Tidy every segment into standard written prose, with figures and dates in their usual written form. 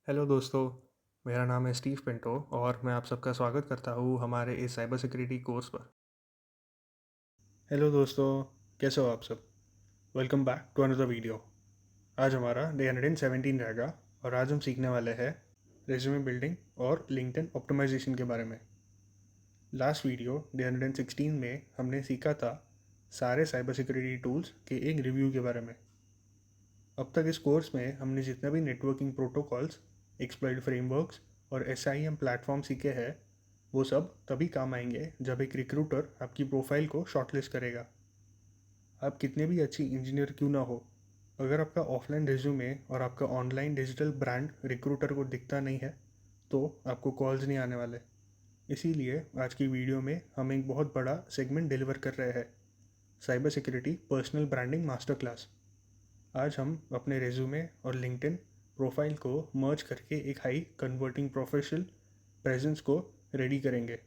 Hello दोस्तों। मेरा नाम है स्टीव पिंटो और मैं आप सबका स्वागत करता हूँ हमारे इस साइबर सिक्योरिटी कोर्स पर। हेलो दोस्तों, कैसे हो आप सब? Welcome back to another video. आज हमारा डे 117 रहेगा और आज हम सीखने वाले हैं रेज्यूमे बिल्डिंग और लिंक्डइन ऑप्टिमाइजेशन के बारे में। लास्ट वीडियो डे 116 में हमने सीखा था सारे साइबर सिक्योरिटी टूल्स के एक रिव्यू के बारे में। अब तक इस कोर्स में हमने जितने भी नेटवर्किंग प्रोटोकॉल्स, एक्सप्लॉइट फ्रेमवर्क्स और SIEM प्लेटफॉर्म सीखे हैं वो सब तभी काम आएंगे जब एक रिक्रूटर आपकी प्रोफाइल को शॉर्टलिस्ट करेगा। आप कितने भी अच्छी इंजीनियर क्यों ना हो, अगर आपका ऑफलाइन रिज्यूमे और आपका ऑनलाइन डिजिटल ब्रांड रिक्रूटर को दिखता नहीं है तो आपको कॉल्स नहीं आने वाले। इसीलिए आज की वीडियो में हम एक बहुत बड़ा सेगमेंट डिलीवर कर रहे हैं, cyber security personal branding master class. आज हम अपने रेज्यूमे और लिंक्डइन प्रोफाइल को मर्ज करके एक हाई कन्वर्टिंग प्रोफेशनल प्रेजेंस को रेडी करेंगे,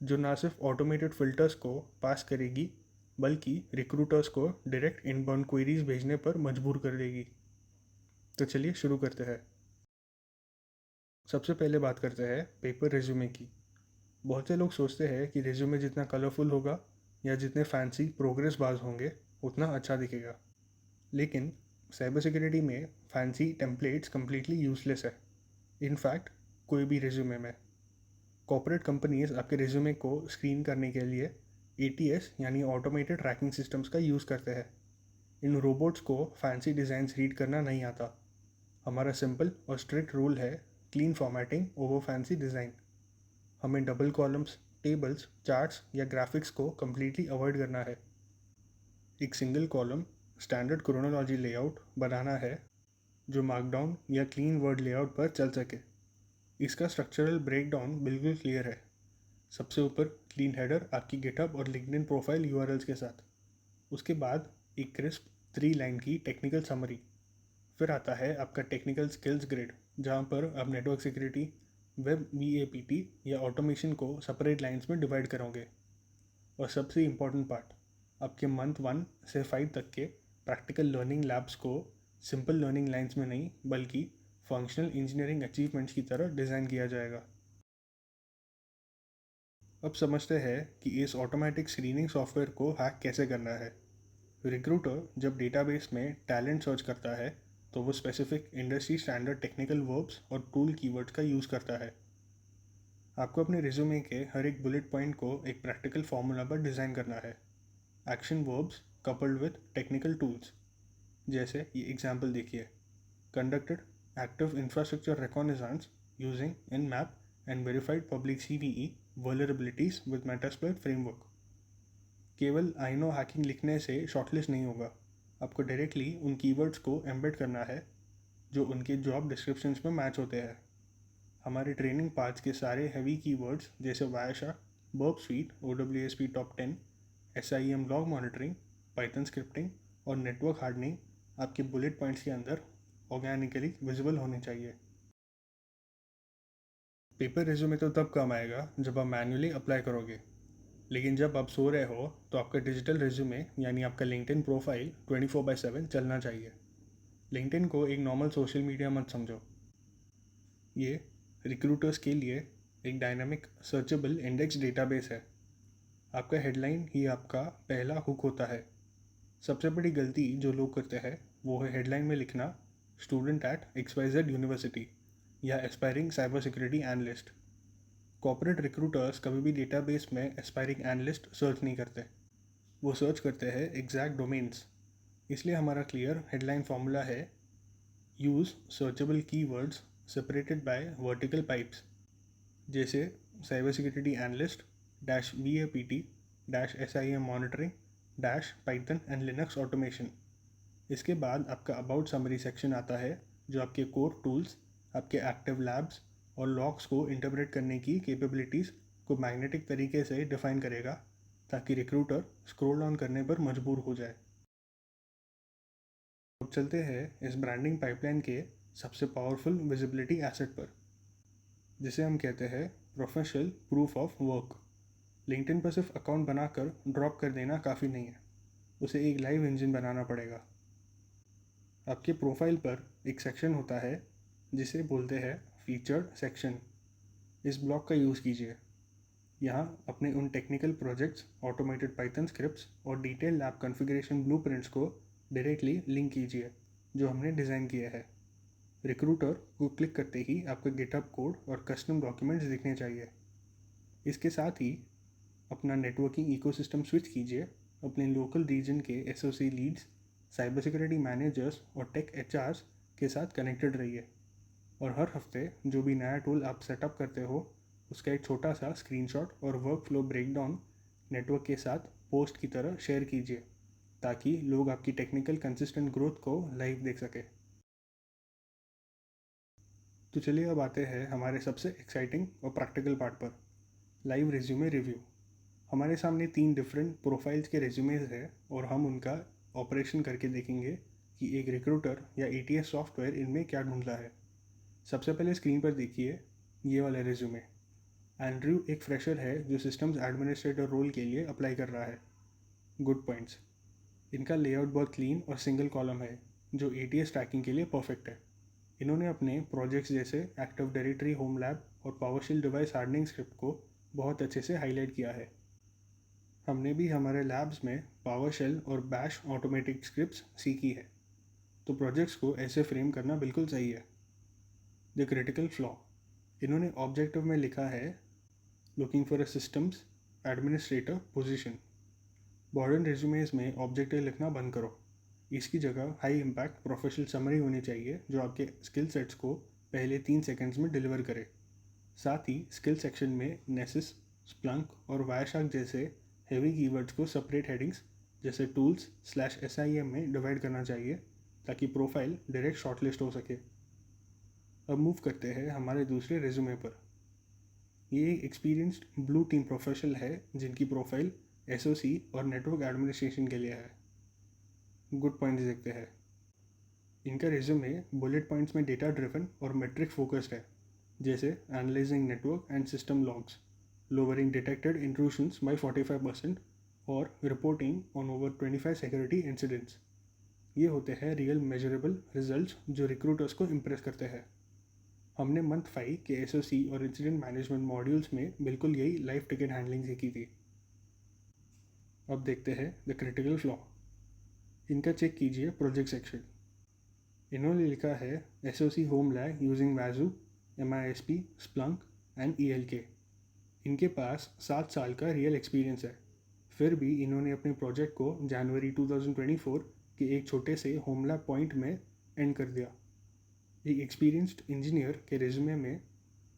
जो ना सिर्फ ऑटोमेटेड फिल्टर्स को पास करेगी बल्कि रिक्रूटर्स को डायरेक्ट इनबाउंड क्वेरीज भेजने पर मजबूर कर देगी। तो चलिए शुरू करते हैं। सबसे पहले बात करते हैं पेपर रेज्यूमे की। बहुत से लोग सोचते हैं कि रेज्यूमे जितना कलरफुल होगा या जितने फैंसी प्रोग्रेस बाज होंगे उतना अच्छा दिखेगा, लेकिन साइबर सिक्योरिटी में फैंसी टेम्पलेट्स कम्प्लीटली यूजलेस है। इनफैक्ट कोई भी रिज्यूमे में कॉर्पोरेट कंपनीज आपके रिज्यूमे को स्क्रीन करने के लिए ATS यानी ऑटोमेटेड ट्रैकिंग सिस्टम्स का यूज़ करते हैं। इन रोबोट्स को फैंसी डिज़ाइंस रीड करना नहीं आता। हमारा सिंपल और स्ट्रिक्ट रूल है clean formatting over fancy design. हमें डबल कॉलम्स, टेबल्स, चार्ट्स या ग्राफिक्स को कम्प्लीटली अवॉइड करना है। एक single column standard chronology layout बनाना है जो मार्कडाउन या क्लीन वर्ड लेआउट पर चल सके। इसका स्ट्रक्चरल ब्रेकडाउन बिल्कुल क्लियर है। सबसे ऊपर क्लीन हेडर आपकी गिटहब और लिंक्डइन प्रोफाइल URLs के साथ। उसके बाद एक क्रिस्प 3 लाइन की टेक्निकल समरी। फिर आता है आपका टेक्निकल स्किल्स ग्रिड, जहाँ पर आप नेटवर्क सिक्योरिटी, वेब VAPT या ऑटोमेशन को सेपरेट लाइन्स में डिवाइड करोगे। और सबसे इम्पॉर्टेंट पार्ट, आपके मंथ 1 से 5 तक के प्रैक्टिकल लर्निंग लैब्स को सिंपल लर्निंग लाइन्स में नहीं बल्कि फंक्शनल इंजीनियरिंग अचीवमेंट्स की तरह डिज़ाइन किया जाएगा। अब समझते हैं कि इस ऑटोमेटिक स्क्रीनिंग सॉफ्टवेयर को हैक कैसे करना है। रिक्रूटर जब डेटाबेस में टैलेंट सर्च करता है तो वो specific industry standard technical verbs और टूल कीवर्ड्स का यूज़ करता है। आपको अपने रिज्यूमे के हर एक बुलेट पॉइंट को एक प्रैक्टिकल फार्मूला पर डिज़ाइन करना है। Action verbs coupled with technical tools. जैसे ये एग्जाम्पल देखिए, conducted active infrastructure reconnaissance using Nmap and verified public CVE vulnerabilities with Metasploit framework. केवल आई नो हैकिंग लिखने से शॉर्टलिस्ट नहीं होगा, आपको डायरेक्टली उन कीवर्ड्स को एम्बेड करना है जो उनके जॉब डिस्क्रिप्शंस में मैच होते हैं। हमारे ट्रेनिंग पार्ट्स के सारे हैवी कीवर्ड्स जैसे Wireshark, Burp Suite, OWASP top 10, SIEM log monitoring, Python scripting और नेटवर्क हार्डनिंग आपके बुलेट पॉइंट्स के अंदर ऑर्गेनिकली विजिबल होने चाहिए। पेपर रिज्यूमे तो तब काम आएगा जब आप मैन्युअली अप्लाई करोगे, लेकिन जब आप सो रहे हो तो आपका डिजिटल रिज्यूमे यानी आपका लिंक्डइन प्रोफाइल 24/7 चलना चाहिए। लिंक्डइन को एक नॉर्मल सोशल मीडिया मत समझो, ये रिक्रूटर्स के लिए एक डायनामिक सर्चेबल इंडेक्स डेटाबेस है। आपका हेडलाइन ही आपका पहला हुक होता है। सबसे बड़ी गलती जो लोग करते हैं वो है हेडलाइन में लिखना स्टूडेंट एट XYZ यूनिवर्सिटी या aspiring cyber security analyst. Corporate recruiters कभी भी डेटाबेस में एस्पायरिंग एनालिस्ट सर्च नहीं करते, वो सर्च करते हैं एग्जैक्ट डोमेन्स। इसलिए हमारा क्लियर हेडलाइन फार्मूला है use searchable keywords separated by vertical pipes, जैसे cyber security analyst -BAPT -SIEM monitoring Python and Linux automation. इसके बाद आपका अबाउट समरी सेक्शन आता है जो आपके कोर टूल्स, आपके एक्टिव लैब्स और लॉग्स को इंटरप्रेट करने की कैपेबिलिटीज़ को मैग्नेटिक तरीके से डिफाइन करेगा ताकि रिक्रूटर स्क्रॉल डाउन करने पर मजबूर हो जाए। अब चलते हैं इस ब्रांडिंग पाइपलाइन के सबसे पावरफुल विजिबिलिटी एसेट पर, जिसे हम कहते हैं professional proof of work. LinkedIn पर सिर्फ अकाउंट बनाकर ड्रॉप कर देना काफ़ी नहीं है, उसे एक लाइव इंजन बनाना पड़ेगा। आपके प्रोफाइल पर एक सेक्शन होता है जिसे बोलते हैं फीचर्ड सेक्शन। इस ब्लॉक का यूज़ कीजिए। यहाँ अपने उन technical projects, automated Python scripts और डिटेल लैब कॉन्फ़िगरेशन ब्लूप्रिंट्स को डायरेक्टली लिंक कीजिए जो हमने डिज़ाइन किया है। रिक्रूटर को क्लिक करते ही आपका गिटहब कोड और कस्टम डॉक्यूमेंट्स दिखने चाहिए। इसके साथ ही अपना नेटवर्किंग इकोसिस्टम स्विच कीजिए। अपने लोकल रीजन के SOC leads, cyber security managers और टेक एचआरस के साथ कनेक्टेड रहिए और हर हफ्ते जो भी नया टूल आप सेटअप करते हो उसका एक छोटा सा स्क्रीनशॉट और वर्क फ्लो ब्रेकडाउन नेटवर्क के साथ पोस्ट की तरह शेयर कीजिए ताकि लोग आपकी टेक्निकल कंसिस्टेंट ग्रोथ को लाइव देख सके। तो चलिए अब आते हैं हमारे सबसे एक्साइटिंग और प्रैक्टिकल पार्ट पर, लाइव रिज्यूमे रिव्यू। हमारे सामने 3 डिफरेंट प्रोफाइल्स के रिज्यूमेज है और हम उनका ऑपरेशन करके देखेंगे कि एक रिक्रूटर या एटीएस सॉफ्टवेयर इनमें क्या ढूंढता है। सबसे पहले स्क्रीन पर देखिए ये वाला रिज्यूमे। एंड्रयू एक फ्रेशर है जो सिस्टम्स एडमिनिस्ट्रेटर रोल के लिए अप्लाई कर रहा है। गुड पॉइंट्स, इनका लेआउट बहुत क्लीन और सिंगल कॉलम है जो एटीएस ट्रैकिंग के लिए परफेक्ट है। इन्होंने अपने प्रोजेक्ट्स जैसे एक्टिव डायरेक्टरी, होम लैब और पावरशेल डिवाइस हार्डनिंग स्क्रिप्ट को बहुत अच्छे से हाईलाइट किया है। हमने भी हमारे लैब्स में पावरशेल और बैश ऑटोमेटिक स्क्रिप्ट्स सीखी है, तो प्रोजेक्ट्स को ऐसे फ्रेम करना बिल्कुल सही है। द क्रिटिकल फ्लॉ, इन्होंने ऑब्जेक्टिव में लिखा है looking for a systems administrator position. Modern resumes में ऑब्जेक्टिव लिखना बंद करो। इसकी जगह हाई इम्पैक्ट प्रोफेशनल समरी होनी चाहिए जो आपके स्किल सेट्स को पहले 3 सेकंड्स में डिलीवर करे। साथ ही स्किल सेक्शन में नेसिस, स्प्लंक और वायरशार्क जैसे हेवी कीवर्ड्स को सेपरेट हेडिंग्स जैसे टूल्स/SIM में डिवाइड करना चाहिए ताकि प्रोफाइल डायरेक्ट शॉर्टलिस्ट हो सके। अब मूव करते हैं हमारे दूसरे रिज्यूमे पर। ये एक एक्सपीरियंस्ड ब्लू टीम प्रोफेशनल है जिनकी प्रोफाइल SOC और नेटवर्क एडमिनिस्ट्रेशन के लिए है। गुड पॉइंट्स देखते हैं। इनका रिज्यूमे बुलेट पॉइंट्स में डेटा ड्रिवन और मेट्रिक फोकस्ड है, जैसे analysing network and system logs, lowering detected intrusions by 45% और reporting on over 25 security incidents. ये होते हैं रियल मेजरेबल रिजल्ट्स जो रिक्रूटर्स को इम्प्रेस करते हैं। हमने मंथ 5 के SOC और इंसिडेंट मैनेजमेंट मॉड्यूल्स में बिल्कुल यही लाइव टिकट हैंडलिंग सीखी थी। अब देखते हैं द क्रिटिकल फ्लॉ। इनका चेक कीजिए प्रोजेक्ट सेक्शन। इन्होंने लिखा है SOC होम लैब यूजिंग वाजू, MISP, स्प्लंक एंड ELK। इनके पास 7 साल का रियल एक्सपीरियंस है, फिर भी इन्होंने अपने प्रोजेक्ट को जनवरी 2024 के एक छोटे से होम लैब पॉइंट में एंड कर दिया। एक एक्सपीरियंस्ड इंजीनियर के रिज्यूमे में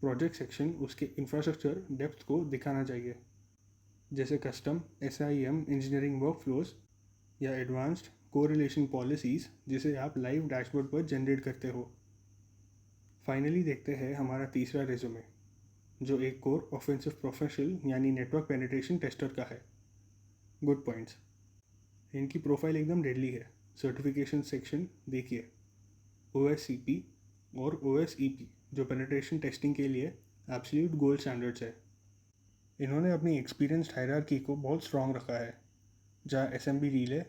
प्रोजेक्ट सेक्शन उसके इंफ्रास्ट्रक्चर डेप्थ को दिखाना चाहिए, जैसे कस्टम SIM इंजीनियरिंग वर्कफ्लोज या एडवांस्ड कोरिलेशन पॉलिसीज़ जिसे आप लाइव डैशबोर्ड पर जनरेट करते हो। फाइनली देखते हैं हमारा तीसरा रिज्यूमे जो एक कोर ऑफेंसिव प्रोफेशनल यानी नेटवर्क पेनिट्रेशन टेस्टर का है। गुड पॉइंट्स, इनकी प्रोफाइल एकदम डेडली है। सर्टिफिकेशन सेक्शन देखिए, OSCP और OSEP जो पेनिट्रेशन टेस्टिंग के लिए एब्सोल्यूट गोल्ड स्टैंडर्ड्स है। इन्होंने अपनी एक्सपीरियंस्ड हायरार्की को बहुत स्ट्रॉन्ग रखा है, जहाँ SMB रिले,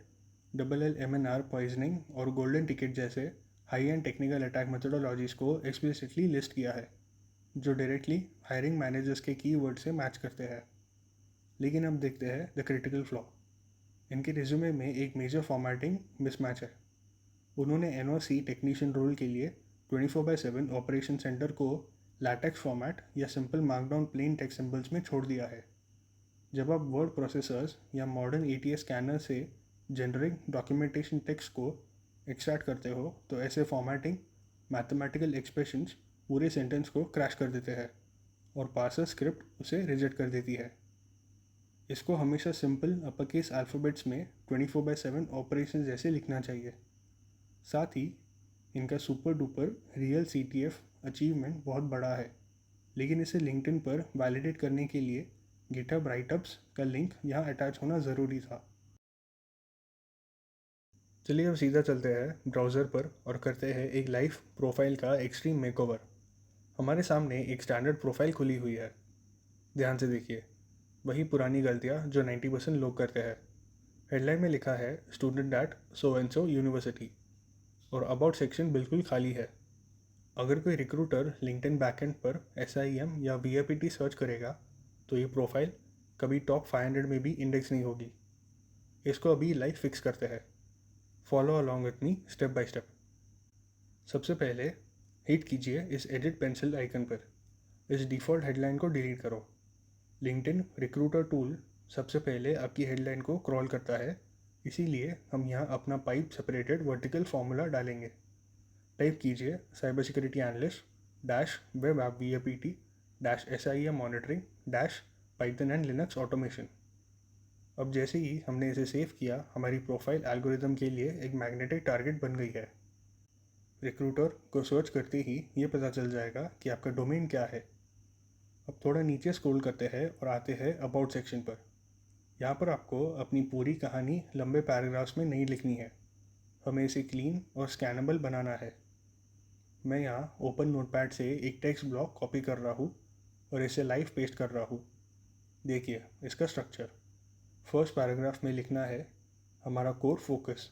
LLMNR पॉइजनिंग और गोल्डन टिकट जैसे हाई एंड टेक्निकल अटैक मेथोडोलॉजीज़ को एक्सप्लिसिटली लिस्ट किया है जो डायरेक्टली हायरिंग मैनेजर्स के कीवर्ड से मैच करते हैं। लेकिन अब देखते हैं द क्रिटिकल फ्लॉ। इनके रिज्यूमे में एक मेजर फॉर्मेटिंग मिसमैच है। उन्होंने NOC टेक्नीशियन रोल के लिए 24/7 ऑपरेशन सेंटर को लैटेक्स फॉर्मेट या simple markdown plain text symbols में छोड़ दिया है। जब आप वर्ड प्रोसेसर्स या मॉडर्न ATS स्कैनर से जेनरिक डॉक्यूमेंटेशन टेक्स्ट को एक्सट्रैक्ट करते हो तो ऐसे फॉर्मेटिंग मैथमेटिकल एक्सप्रेशंस पूरे सेंटेंस को क्रैश कर देते हैं और पार्सर स्क्रिप्ट उसे रिजेक्ट कर देती है। इसको हमेशा सिंपल अपरकेस अल्फ़ाबेट्स में 24/7 ऑपरेशन जैसे लिखना चाहिए। साथ ही इनका super duper real CTF achievement बहुत बड़ा है, लेकिन इसे लिंक्डइन पर वैलिडेट करने के लिए गिटहब राइटअप्स का लिंक यहाँ अटैच होना ज़रूरी था। चलिए अब सीधा चलते हैं ब्राउज़र पर और करते हैं एक लाइव प्रोफाइल का एक्सट्रीम मेकओवर। हमारे सामने एक स्टैंडर्ड प्रोफाइल खुली हुई है। ध्यान से देखिए, वही पुरानी गलतियाँ जो 90% लोग करते हैं। हेडलाइन में लिखा है student at so and so university और अबाउट सेक्शन बिल्कुल खाली है। अगर कोई रिक्रूटर लिंक्डइन बैकएंड पर SIEM या VAPT सर्च करेगा तो ये प्रोफाइल कभी टॉप 500 में भी इंडेक्स नहीं होगी। इसको अभी लाइव फिक्स करते हैं। Follow along with me step by step. सबसे पहले हिट कीजिए इस एडिट पेंसिल आइकन पर। इस डिफ़ॉल्ट हेडलाइन को डिलीट करो। लिंक्डइन रिक्रूटर टूल सबसे पहले आपकी हेडलाइन को क्रॉल करता है, इसीलिए हम यहाँ अपना पाइप सेपरेटेड वर्टिकल फॉर्मूला डालेंगे। टाइप कीजिए cyber security analyst dash web app VAPT dash SIEM monitoring dash Python and Linux automation. अब जैसे ही हमने इसे सेव किया, हमारी प्रोफाइल एल्गोरिदम के लिए एक मैग्नेटिक टारगेट बन गई है। रिक्रूटर को सर्च करते ही ये पता चल जाएगा कि आपका डोमेन क्या है। अब थोड़ा नीचे स्क्रॉल करते हैं और आते हैं अबाउट सेक्शन पर। यहाँ पर आपको अपनी पूरी कहानी लंबे पैराग्राफ्स में नहीं लिखनी है, हमें इसे क्लीन और स्कैनेबल बनाना है। मैं यहाँ ओपन नोटपैड से एक टेक्स्ट ब्लॉक कॉपी कर रहा हूँ और इसे लाइव पेस्ट कर रहा हूँ। देखिए इसका स्ट्रक्चर। फर्स्ट पैराग्राफ में लिखना है हमारा कोर फोकस।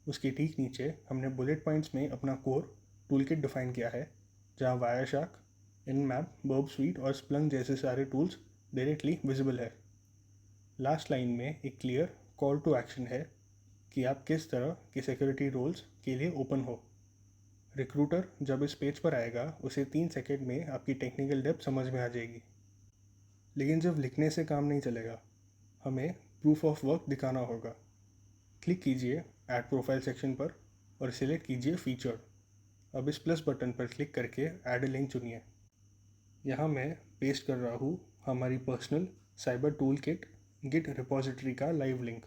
उसके ठीक नीचे हमने बुलेट पॉइंट्स में अपना कोर टूलकिट डिफाइन किया है, जहाँ वायरशार्क, इनमैप, बर्ब स्वीट और स्प्लंक जैसे सारे टूल्स डायरेक्टली विजिबल है। लास्ट लाइन में एक क्लियर कॉल टू एक्शन है कि आप किस तरह के सिक्योरिटी रोल्स के लिए ओपन हो। रिक्रूटर जब इस पेज पर आएगा उसे 3 सेकंड में आपकी टेक्निकल डेप्थ समझ में आ जाएगी। लेकिन जब लिखने से काम नहीं चलेगा, हमें प्रूफ ऑफ वर्क दिखाना होगा। क्लिक कीजिए ऐड प्रोफाइल सेक्शन पर और सिलेक्ट कीजिए फीचर्ड। अब इस प्लस बटन पर क्लिक करके ऐड लिंक चुनिए। यहाँ मैं पेस्ट कर रहा हूँ हमारी personal cyber toolkit Git repository का लाइव लिंक।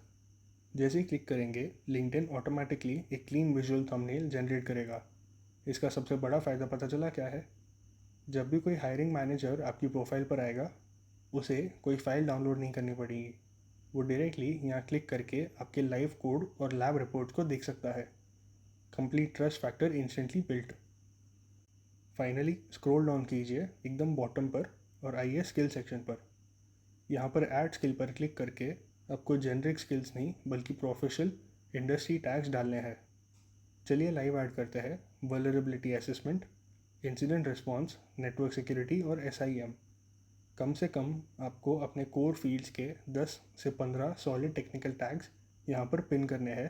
जैसे ही क्लिक करेंगे, लिंक्डइन ऑटोमेटिकली एक क्लीन विजुअल थंबनेल जनरेट करेगा। इसका सबसे बड़ा फ़ायदा पता चला क्या है? जब भी कोई हायरिंग मैनेजर आपकी प्रोफाइल पर आएगा, उसे कोई फ़ाइल डाउनलोड नहीं करनी पड़ेगी। वो डायरेक्टली यहाँ क्लिक करके आपके लाइव कोड और लैब रिपोर्ट्स को देख सकता है। Complete trust factor instantly built. Finally scroll down कीजिए एकदम बॉटम पर और आइए स्किल सेक्शन पर। यहाँ पर ऐड स्किल पर क्लिक करके आपको जेनरिक स्किल्स नहीं बल्कि प्रोफेशनल इंडस्ट्री टैग्स डालने हैं। चलिए लाइव ऐड करते हैं vulnerability assessment, incident response, network security और SIEM। कम से कम आपको अपने कोर फील्ड्स के 10 से 15 सॉलिड टेक्निकल टैग्स यहाँ पर पिन करने हैं,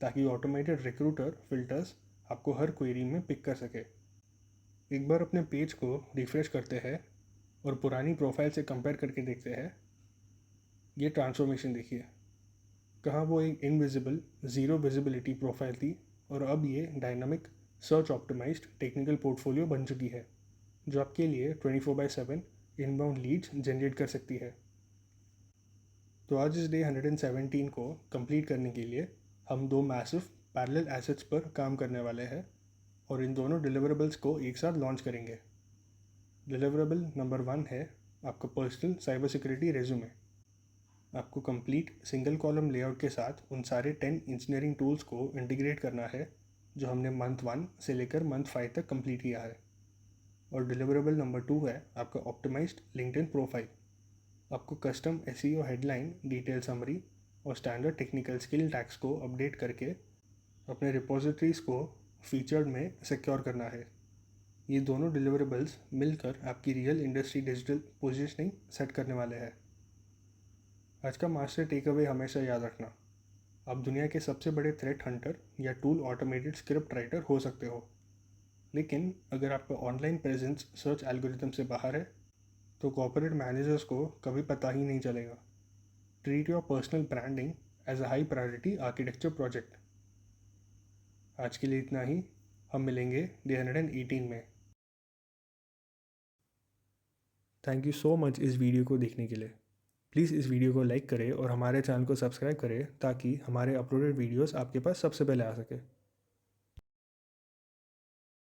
ताकि ऑटोमेटेड रिक्रूटर फिल्टर्स आपको हर क्वेरी में पिक कर सके। एक बार अपने पेज को रिफ्रेश करते हैं और पुरानी प्रोफाइल से कंपेयर करके देखते हैं। ये ट्रांसफॉर्मेशन देखिए, कहाँ वो एक इनविजिबल ज़ीरो विजिबिलिटी प्रोफाइल थी और अब ये dynamic search optimized technical portfolio बन चुकी है, जो आपके लिए 24/7 इनबाउंड लीड्स जनरेट कर सकती है। तो आज इस डे 117 को कंप्लीट करने के लिए हम 2 मैसिव पैरेलल एसेट्स पर काम करने वाले हैं और इन दोनों डिलीवरेबल्स को एक साथ लॉन्च करेंगे। डिलीवरेबल नंबर 1 है आपका पर्सनल साइबर सिक्योरिटी रेज्यूमे। आपको कंप्लीट सिंगल कॉलम लेआउट के साथ उन सारे 10 इंजीनियरिंग टूल्स को इंटीग्रेट करना है जो हमने मंथ 1 से लेकर मंथ 5 तक कंप्लीट किया है। और डिलीवरेबल नंबर 2 है आपका ऑप्टिमाइज्ड लिंक्डइन प्रोफाइल। आपको custom SEO headline, detail summary और स्टैंडर्ड टेक्निकल स्किल टैग्स को अपडेट करके अपने रिपोजिटरीज को फीचर्ड में सिक्योर करना है। ये दोनों डिलीवरेबल्स मिलकर आपकी real industry digital positioning set करने वाले हैं। आज का मास्टर टेक अवे हमेशा याद रखना, आप दुनिया के सबसे बड़े थ्रेट हंटर या टूल ऑटोमेटेड स्क्रिप्ट राइटर हो सकते हो, लेकिन अगर आपका ऑनलाइन प्रेजेंस सर्च एल्गोरिथम से बाहर है तो कॉर्पोरेट मैनेजर्स को कभी पता ही नहीं चलेगा। Treat your personal branding as a high priority architecture project. आज के लिए इतना ही, हम मिलेंगे डे 118 में। थैंक यू सो मच इस वीडियो को देखने के लिए। प्लीज़ इस वीडियो को लाइक करें और हमारे चैनल को सब्सक्राइब करें ताकि हमारे अपलोडेड वीडियोस आपके पास सबसे पहले आ सके।